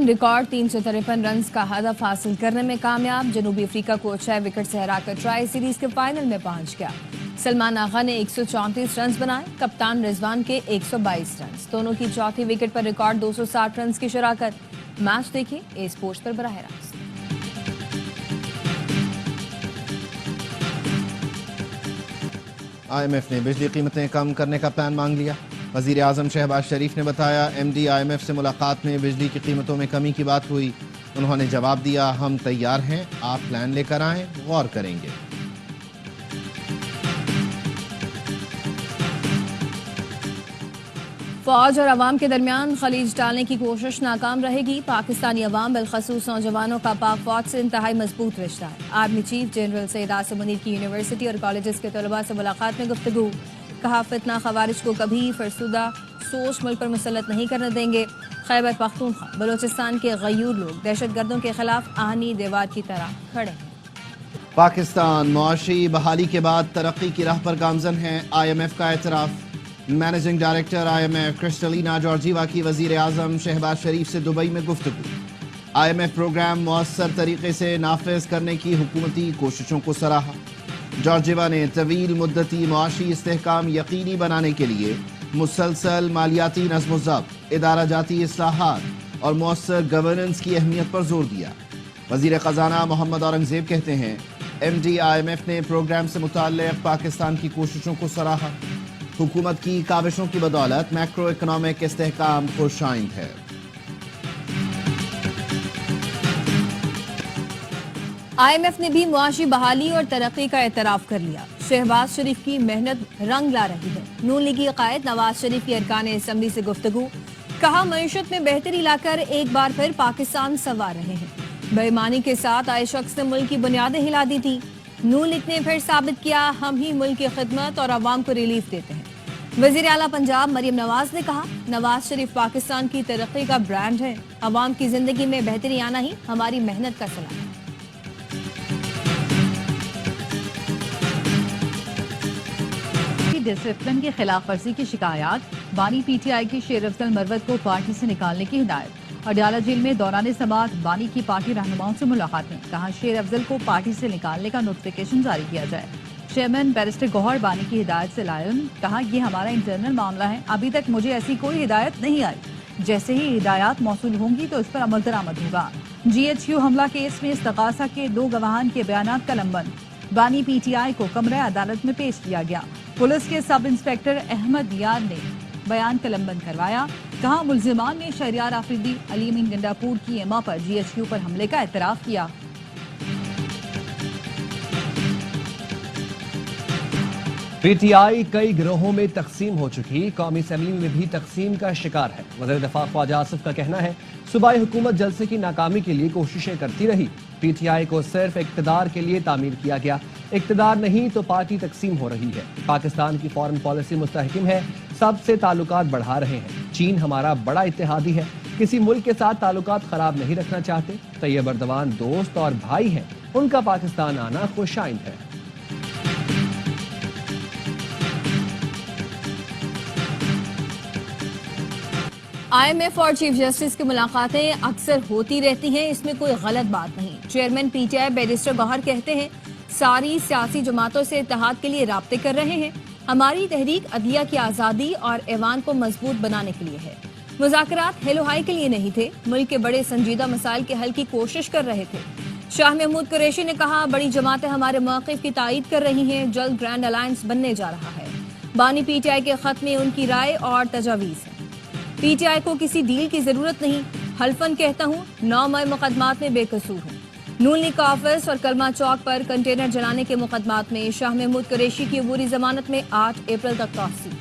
Pakistan record 353 run का हदफ हासिल करने में कामयाब। जनूबी अफ्रीका को 6 विकेट से हराकर ट्राई सीरीज के फाइनल में पहुंच गया। सलमान आगा ने 134 रन बनाए, कप्तान रिजवान के 122 रन। दोनों की चौथी विकेट पर रिकॉर्ड 260 रन की शराकत। मैच देखिए ए स्पोर्ट्स पर बराह रास्त। IMF ने बिजली कीमतें कम करने का प्लान मांग लिया। वज़ीर आज़म शहबाज शरीफ ने बताया, MD IMF से मुलाकात में बिजली की कीमतों में कमी की बात हुई। उन्होंने जवाब दिया, हम तैयार हैं, आप प्लान लेकर आएं, गौर करेंगे। फौज और अवाम के दरमियान खलीज डालने की कोशिश नाकाम रहेगी। पाकिस्तानी अवाम बिलखसूस नौजवानों का पाक फौज से इंतहाई मजबूत रिश्ता है। Army chief general Syed Asim Munir की यूनिवर्सिटी और कॉलेजेस के तलबा से मुलाकात में गुफ्तगू। कहा, फितना खवारिज को कभी फरसुदा सोच मुल्क पर मुसल्लत नहीं करने देंगे। खैबर पख्तूनख्वा बलोचिस्तान के गयूर लोग दहशतगर्दों के खिलाफ आनी दीवार की तरह खड़े हैं। पाकिस्तान मुआशी बहाली के बाद तरक्की की राह पर गामजन है। IMF का एतराफ। Managing director IMF Kristalina Georgieva की वजीर आजम शहबाज शरीफ से दुबई में गुफ्तगू। IMF प्रोग्राम मौसर तरीके से नाफिज करने की हुकूमती कोशिशों को सराहा। जॉर्जीवा ने तवील मुद्दती मुआशी इस्तेहकाम यकीनी बनाने के लिए मुसलसल मालियाती नज़्म-ओ-ज़ब्त, इदारा जाती इस्लाहात और मौसर गवर्नेंस की अहमियत पर जोर दिया। वजीर खजाना मोहम्मद औरंगजेब कहते हैं, MD IMF ने प्रोग्राम से मुताल्लिक़ पाकिस्तान की कोशिशों को सराहा। हुकूमत की काविशों की बदौलत मैक्रो इकनॉमिक इस्तेहकाम खुशाइंद है। IMF ने भी मुआशी बहाली और तरक्की का एतराफ कर लिया। शहबाज शरीफ की मेहनत रंग ला रही है। नून लीगी कायद नवाज शरीफ की अरकान असम्बली से गुफ्तगू। कहा, मईशत में बेहतरी लाकर एक बार फिर पाकिस्तान संवार रहे हैं। बेईमानी के साथ आए शख्स ने मुल्क की बुनियादें हिला दी थी। नून लीग ने फिर साबित किया, हम ही मुल्क की खिदमत और अवाम को रिलीफ देते हैं। वजीर आला पंजाब मरियम नवाज ने कहा, नवाज शरीफ पाकिस्तान की तरक्की का ब्रांड है। अवाम की जिंदगी में बेहतरी आना ही हमारी मेहनत का सलाह है। डिसिप्लिन की खिलाफ वर्जी की शिकायत। बानी PTI की शेर अफजल मरवत को पार्टी से निकालने की हिदायत। अडयाला जेल में दौरान समाअत बानी की पार्टी रहनुमाओं से मुलाकातें। कहा, शेर अफजल को पार्टी से निकालने का नोटिफिकेशन जारी किया जाए। चेयरमैन बैरिस्टर गौहर बानी की हिदायत से लायम। कहा, यह हमारा इंटरनल मामला है, अभी तक मुझे ऐसी कोई हिदायत नहीं आई। जैसे ही हिदायत मौसूल होंगी तो इस पर अमल दरामद होगा। GHQ हमला केस में इस्तगासा के 2 गवाहान के बयानात का लंबन। बानी PTI को कमरे अदालत में पेश किया गया। पुलिस के सब इंस्पेक्टर अहमद यार ने बयान का लंबन करवाया। कहा, मुल्जिमान ने शहरियार आफरीदी अली अमीन गंडापुर की एमा पर GHQ पर हमले का एतराफ किया। PTI कई गिरोहों में तकसीम हो चुकी, कौमी असम्बली में भी तकसीम का शिकार है। वज़ीर दफ़ा ख्वाजा आसिफ का कहना है, सूबाई हुकूमत जलसे की नाकामी के लिए कोशिशें करती रही। PTI को सिर्फ इक़्तिदार के लिए तामीर किया गया, इक़्तिदार नहीं तो पार्टी तकसीम हो रही है। पाकिस्तान की फॉरेन पॉलिसी मुस्तहकम है, सबसे ताल्लुकात बढ़ा रहे हैं। चीन हमारा बड़ा इत्तेहादी है, किसी मुल्क के साथ ताल्लुकात खराब नहीं रखना चाहते। तैयब अर्दवान दोस्त और भाई हैं, उनका पाकिस्तान आना खुशाइंद है। IMF और चीफ जस्टिस की मुलाकातें अक्सर होती रहती हैं, इसमें कोई गलत बात नहीं। चेयरमैन PTI बैरिस्टर गौहर कहते हैं, सारी सियासी जमातों से इत्तेहाद के लिए राब्ते कर रहे हैं। हमारी तहरीक अदलिया की आज़ादी और ऐवान को मजबूत बनाने के लिए है। मुज़ाकरात हेलो हाई के लिए नहीं थे, मुल्क के बड़े संजीदा मसाइल के हल की कोशिश कर रहे थे। शाह महमूद कुरैशी ने कहा, बड़ी जमातें हमारे मौक़िफ़ की तायीद कर रही हैं, जल्द ग्रैंड अलायंस बनने जा रहा है। बानी PTI के खत में उनकी राय और तजावीज़ है। PTI को किसी डील की जरूरत नहीं। हल्फन कहता हूँ, 9 मई मुकदमात में बेकसूर हूँ। नून लीग का ऑफिस और कलमा चौक पर कंटेनर जलाने के मुकदमात में शाह महमूद कुरैशी की अबूरी जमानत में 8 अप्रैल तक तौसील।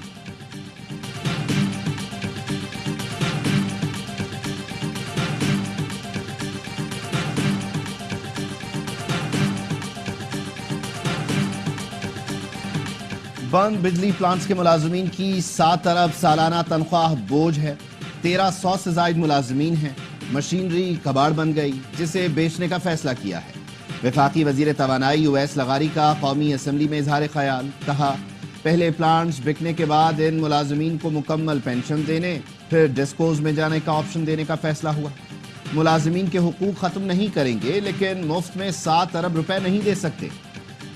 बंद बिजली प्लांट्स के मुलाजमीन की 7 अरब सालाना तनख्वाह बोझ है। 1300 से जायद मुलाजमीन हैं। मशीनरी कबाड़ बन गई, जिसे बेचने का फैसला किया है। वफाकी वजीर तवानाई उवैस लगारी का कौमी असम्बली में इजहार ख्याल। कहा, पहले प्लांट्स बिकने के बाद इन मुलाजमीन को मुकम्मल पेंशन देने, फिर डिस्पोज में जाने का ऑप्शन देने का फैसला हुआ। मुलाजिमीन के हुकूक खत्म नहीं करेंगे, लेकिन मुफ्त में 7 अरब रुपए नहीं दे सकते।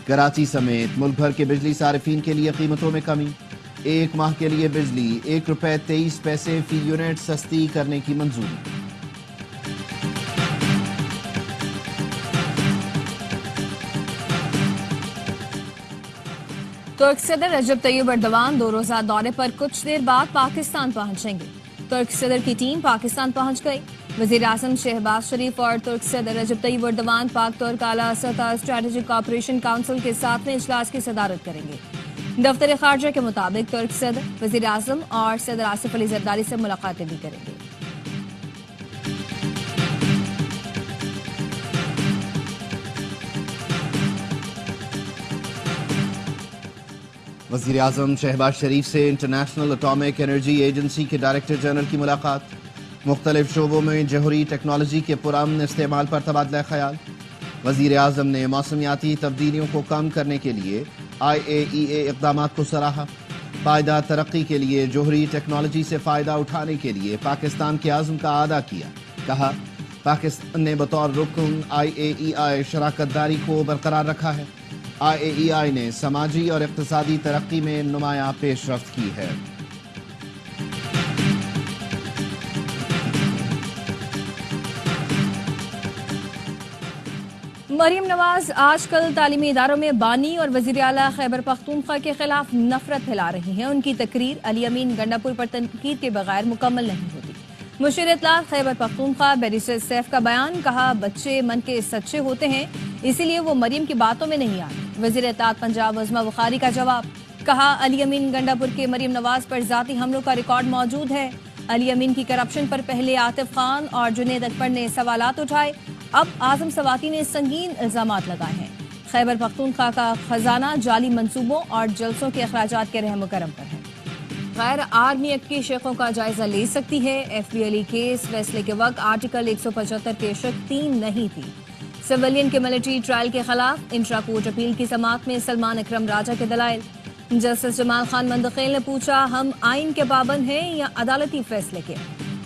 कराची समेत मुल्क भर के बिजली सारिफीन के लिए कीमतों में कमी। 1 माह के लिए बिजली 1 रुपए 23 पैसे फी यूनिट सस्ती करने की मंजूरी। तुर्क सदर रजब तैयब एर्दोगान 2 रोज़ा दौरे पर कुछ देर बाद पाकिस्तान पहुंचेंगे। तुर्क सदर की टीम पाकिस्तान पहुंच गई। वज़ीर आज़म शहबाज शरीफ और तुर्क सदर रजब तैयब एर्दोगान पाक तुर्क आला सतह स्ट्रेटेजिक कोऑपरेशन काउंसिल के 7वें इजलास की सदारत करेंगे। दफ्तर खारजा के मुताबिक तुर्क सदर वज़ीर आज़म और सदर आसिफ अली जरदारी से मुलाकातें भी करेंगे। वज़ीर आज़म शहबाज शरीफ से इंटरनेशनल एटॉमिक एनर्जी एजेंसी के डायरेक्टर जनरल की मुलाकात। मुख्तलिफ शोबों में जौहरी टेक्नोलॉजी के पुरअमन इस्तेमाल पर तबादला ख्याल। वज़ीर आज़म ने मौसमियाती तब्दीलियों को कम करने के लिए IAEA इक़दामात को सराहा। पायदार तरक्की के लिए जौहरी टेक्नोलॉजी से फ़ायदा उठाने के लिए पाकिस्तान के आज़म का अदा किया। कहा, पाकिस्तान ने बतौर रुकन IAEA शराकत दारी को बरकरार रखा है। IAEA ने समाजी और इक़्तिसादी तरक्की में नुमायां पेशरफ्त की है। मरीम नवाज आजकल तालीमी इदारों में बानी और वज़ीर आला खैबर पख्तूनख्वा के खिलाफ नफरत फैला रही हैं। उनकी तकरीर अली अमीन गंडापुर पर तनकीद के बगैर मुकम्मल नहीं होती। मुशीर इत्तलात खैबर पख्तूनख्वा बैरिस्टर सैफ का बयान। कहा, बच्चे मन के सच्चे होते हैं, इसीलिए वो मरीम की बातों में नहीं आते। वज़ीर इत्तलात पंजाब अज़मा बुखारी का जवाब। कहा, अली अमीन गंडापुर के मरीम नवाज पर जाती हमलों का रिकॉर्ड मौजूद है। अली अमीन की करप्शन पर पहले आतिफ खान और जुनेद अकबर ने सवालात उठाए, अब आजम सवाती ने संगीन इल्जामात लगाए हैं। खैबर पख्तूनख्वा का खजाना जाली मंसूबों और जलसों के अखराजात के रहम करम पर है। गैर आर्मी एक्ट की शेखों का जायजा ले सकती है। FBLE केस फैसले के वक्त आर्टिकल 175 के शक 3 नहीं थी। सिविलियन के मिलिट्री ट्रायल के खिलाफ इंट्रा कोर्ट अपील की समाअत में सलमान अकरम राजा के दलाइल। जस्टिस जमाल खान मंदखेल ने पूछा, हम आइन के पाबंद हैं या अदालती फैसले के?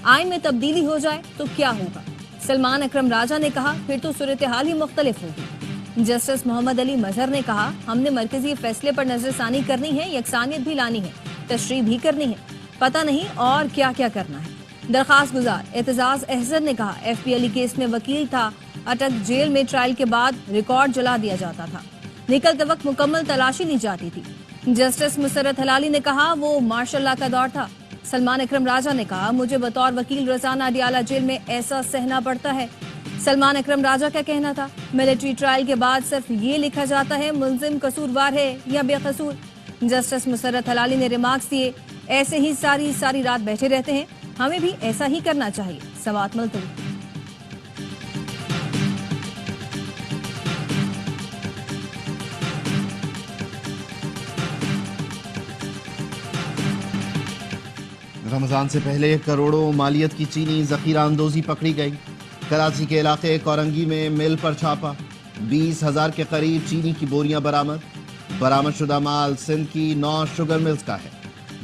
आइन में तब्दीली हो जाए तो क्या होगा? सलमान अकरम राजा ने कहा, फिर तो सूरत हाल ही मुख्तलिफ होगी। जस्टिस मोहम्मद अली मजहर ने कहा, हमने मरकजी फैसले पर नजरसानी करनी है, यकसानियत भी लानी है, तशरीह भी करनी है, पता नहीं और क्या क्या करना है। दरखास्त गुजार एतजाज अहसन ने कहा, FBLE केस में वकील था, अटक जेल में ट्रायल के बाद रिकॉर्ड जला दिया जाता था, निकलते वक्त मुकम्मल तलाशी ली जाती थी। जस्टिस मुसरत हलाली ने कहा, वो मार्शल लॉ का दौर था। सलमान अकरम राजा ने कहा, मुझे बतौर वकील रोजाना अडियाला जेल में ऐसा सहना पड़ता है। सलमान अकरम राजा का कहना था, मिलिट्री ट्रायल के बाद सिर्फ ये लिखा जाता है मुलजिम कसूरवार है या बेकसूर। जस्टिस मुसरत हलाली ने रिमार्क्स दिए, ऐसे ही सारी रात बैठे रहते हैं, हमें भी ऐसा ही करना चाहिए। सवात मुलतवी। रमजान से पहले करोड़ों मालियत की चीनी जखीरा अंदोजी पकड़ी गई। कराची के इलाके कोरंगी में मिल पर छापा, 20,000 के करीब चीनी की बोरियां बरामद शुदा माल सिंध की 9 शुगर मिल्स का है।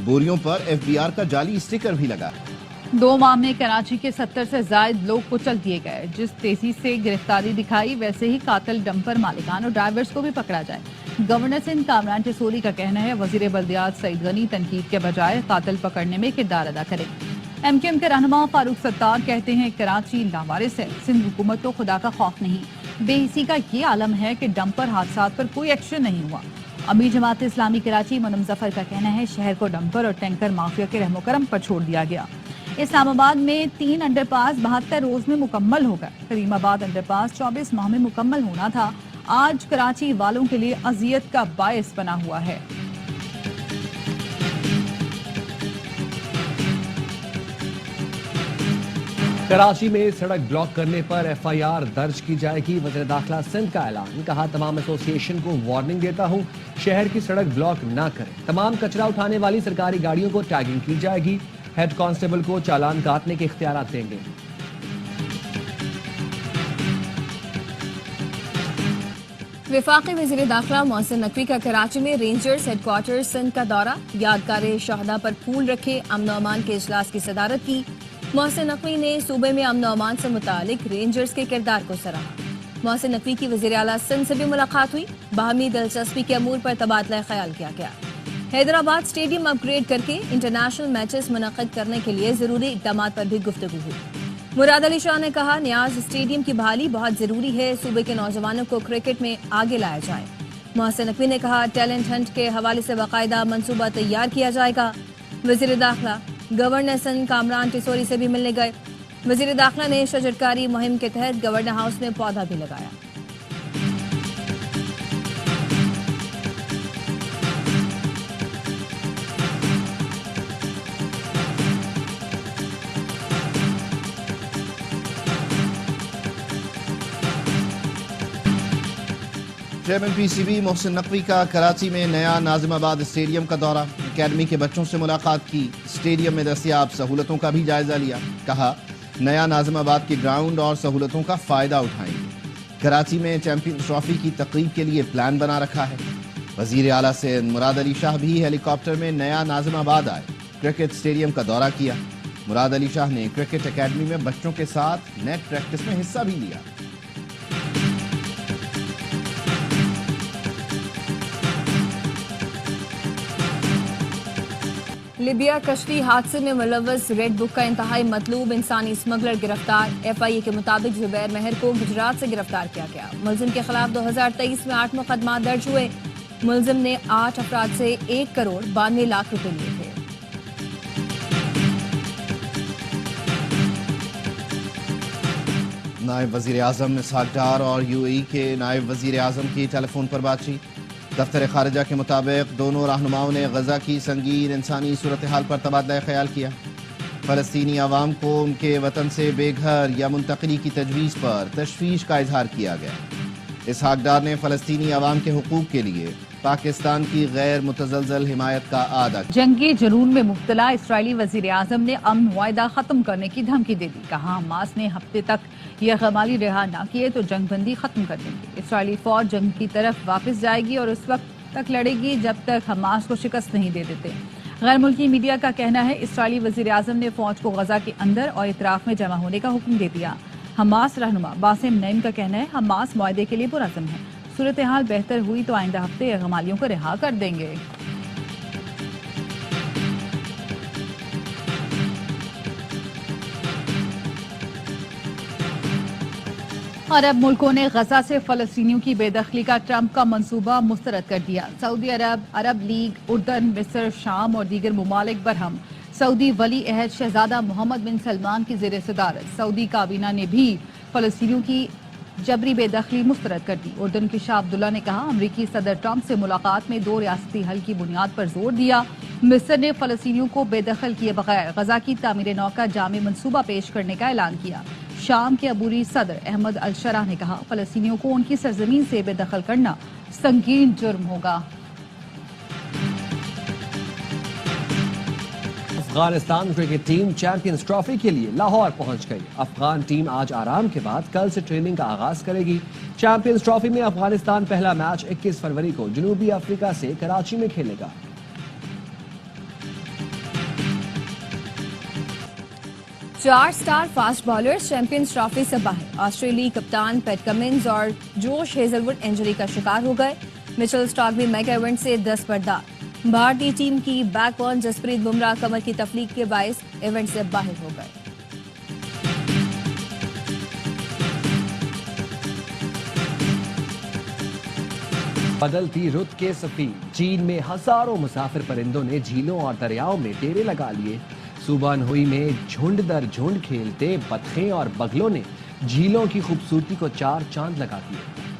बोरियों पर FBR का जाली स्टिकर भी लगा है। 2 माह में कराची के 70 से ज्यादा लोग कुचल दिए गए। जिस तेजी से गिरफ्तारी दिखाई, वैसे ही कातिल डंपर मालिकान और ड्राइवर्स को भी पकड़ा जाए। गवर्नर सिंध कामरान टिसोली का कहना है, वजीर बल्दियात सईद गनी तनकीद के बजाय कातिल पकड़ने में किरदार अदा करें। MQM के रहनुमा फारूक सत्तार कहते हैं, कराची लावारिस है, सिंध हुकूमत को खुदा का खौफ नहीं। बेहिसी का ये आलम है कि डंपर हादसा पर कोई एक्शन नहीं हुआ। अमीर जमात इस्लामी कराची मुनम जफर का कहना है, शहर को डंपर और टैंकर माफिया के रहमो करम पर छोड़ दिया गया। इस्लामाबाद में 3 अंडरपास 72 रोज में मुकम्मल होगा। करीमाबाद अंडरपास 24 माह में मुकम्मल होना था, आज कराची वालों के लिए अजियत का बायस बना हुआ है। कराची में सड़क ब्लॉक करने पर FIR दर्ज की जाएगी। वज़ीर दाखिला सिंध का ऐलान। कहा, तमाम एसोसिएशन को वार्निंग देता हूं, शहर की सड़क ब्लॉक ना करें। तमाम कचरा उठाने वाली सरकारी गाड़ियों को टैगिंग की जाएगी। हेड कांस्टेबल को चालान काटने के इख्तियारात देंगे। वफाकी वज़ीर दाखिला मोहसिन नकवी का कराची में रेंजर्स हेडक्वार्टर सिंध का दौरा। यादगार शहदा पर फूल रखे, अमन अमान के इजलास की सदारत की। मोहसिन नकवी ने सूबे में अमन अमान से मुतालिक रेंजर्स के किरदार को सराहा। मोहसिन नकवी की वज़ीर आला सिंध से भी मुलाकात हुई। बाहमी दिलचस्पी के अमूर पर तबादला ख्याल किया गया। हैदराबाद स्टेडियम अपग्रेड करके इंटरनेशनल मैचेस मुनक़िद करने के लिए ज़रूरी इक़दाम पर भी गुफ्तगू हुई। मुराद अली शाह ने कहा, नियाज स्टेडियम की बहाली बहुत ज़रूरी है, सूबे के नौजवानों को क्रिकेट में आगे लाया जाए। मोहसिन नकवी ने कहा, टैलेंट हंट के हवाले से बाकायदा मंसूबा तैयार किया जाएगा। वज़ीर दाखिला गवर्नर सिंध कामरान टिसोरी से भी मिलने गए। वज़ीर दाखिला ने शजरकारी मुहिम के तहत गवर्नर हाउस में पौधा भी लगाया। चेयरमैन पीसीबी मोहसिन नकवी का कराची में नया नाजिमाबाद स्टेडियम का दौरा। अकेडमी के बच्चों से मुलाकात की। स्टेडियम में दस्तयाब सहूलतों का भी जायजा लिया। कहा, नया नाजिमाबाद के ग्राउंड और सहूलतों का फायदा उठाएंगे। कराची में चैंपियंस ट्रॉफी की तकरीब के लिए प्लान बना रखा है। वजीर आला से मुराद अली शाह भी हेलीकॉप्टर में नया नाजिमाबाद आए। क्रिकेट स्टेडियम का दौरा किया। मुराद अली शाह ने क्रिकेट अकेडमी में बच्चों के साथ नेट प्रैक्टिस में हिस्सा भी लिया। लिबिया कश्ती हादसे में मुलव्वस रेड बुक का इंतहाई मतलूब इंसानी स्मगलर गिरफ्तार। एफआईए के मुताबिक जुबैर मेहर को गुजरात से गिरफ्तार किया गया। मुलजिम के खिलाफ 2023 में 8 मुकदमा दर्ज हुए। मुलजिम ने 8 अफराद से 1 करोड़ 92 लाख रुपए लिए थे। नायब वजीर आजम इसहाक डार और यूएई के नायब वजीर आजम की टेलीफोन पर बातचीत। दफ्तर खारिजा के मुताबिक दोनों रहनुमाओं ने गजा की संगीन इंसानी सूरत हाल पर तबादला ख्याल किया। फलस्तीनी अवाम को उनके वतन से बेघर या मुंतकली की तजवीज़ पर तशवीश का इजहार किया गया। इसहाक डार ने फलस्तीनी अवाम के हुकूक के लिए पाकिस्तान की गैर मुतज़लज़ल हिमायत का आदा। जंगी जुनून में मुब्तला इसराइली वजीर आजम ने अमन मुआहदा खत्म करने की धमकी दे दी। कहा, हमास ने हफ्ते तक यह गमाली रिहा न किए तो जंग बंदी खत्म कर देंगे। इसराइली फौज जंग की तरफ वापस जाएगी और उस वक्त तक लड़ेगी जब तक हमास को शिकस्त नहीं दे देते। गैर मुल्की मीडिया का कहना है, इसराइली वजीर आजम ने फौज को गजा के अंदर और इतराफ में जमा होने का हुक्म दे दिया। हमास रहनुमा बासिम नईम का कहना है, हमास मुआहदे के लिए पुरअज़्म है। सूरत हाल बेहतर हुई तो आइंदा हफ्ते गमालियों को रिहा कर देंगे। अरब मुल्कों ने गजा से फलस्तीनियों की बेदखली का ट्रंप का मंसूबा मुस्तरद कर दिया। सऊदी अरब, अरब लीग, उर्दन, मिस्र, शाम और दीगर ममालिक बरहम। सऊदी वली अहद शहजादा मोहम्मद बिन सलमान की ज़ेर सदारत सऊदी काबीना ने भी फलस्तीनियों की जबरी बेदखली मुस्तरद कर दी। उर्दन के शाह अब्दुल्ला ने कहा, अमरीकी सदर ट्रंप से मुलाकात में 2 रियासती हल की बुनियाद पर जोर दिया। मिस्र ने फलस्तीनियों को बेदखल किए बगैर गजा की तामीर नौ का जामे मंसूबा पेश करने का ऐलान किया। शाम के अबूरी सदर अहमद अल शराह ने कहा, फलस्तीनियों को उनकी सरजमीन से बेदखल करना संगीन जुर्म होगा। Afghanistan cricket team champions trophy के लिए लाहौर पहुंच गई। अफगान टीम आज आराम के बाद कल से ट्रेनिंग का आगाज करेगी। चैंपियंस ट्रॉफी में अफगानिस्तान पहला मैच 21 फरवरी को जनूबी अफ्रीका से कराची में खेलेगा। चार star fast bowlers champions trophy से बाहर। ऑस्ट्रेलियाई कप्तान पैट कमिंस और जोश हेजलवुड इंजरी का शिकार हो गए। मिचेल स्टार्क भी मेगा इवेंट से दस्तबरदार। भारतीय टीम की बैकबोन जसप्रीत बुमराह कमर की तकलीफ के बायस इवेंट से बाहर हो गए। बदलती रुत के सफी। चीन में हजारों मुसाफिर परिंदों ने झीलों और दरियाओं में डेरे लगा लिए। सूबा अनहुई में झुंड दर झुंड खेलते बतखें और बगलों ने झीलों की खूबसूरती को 4 चांद लगा दिए।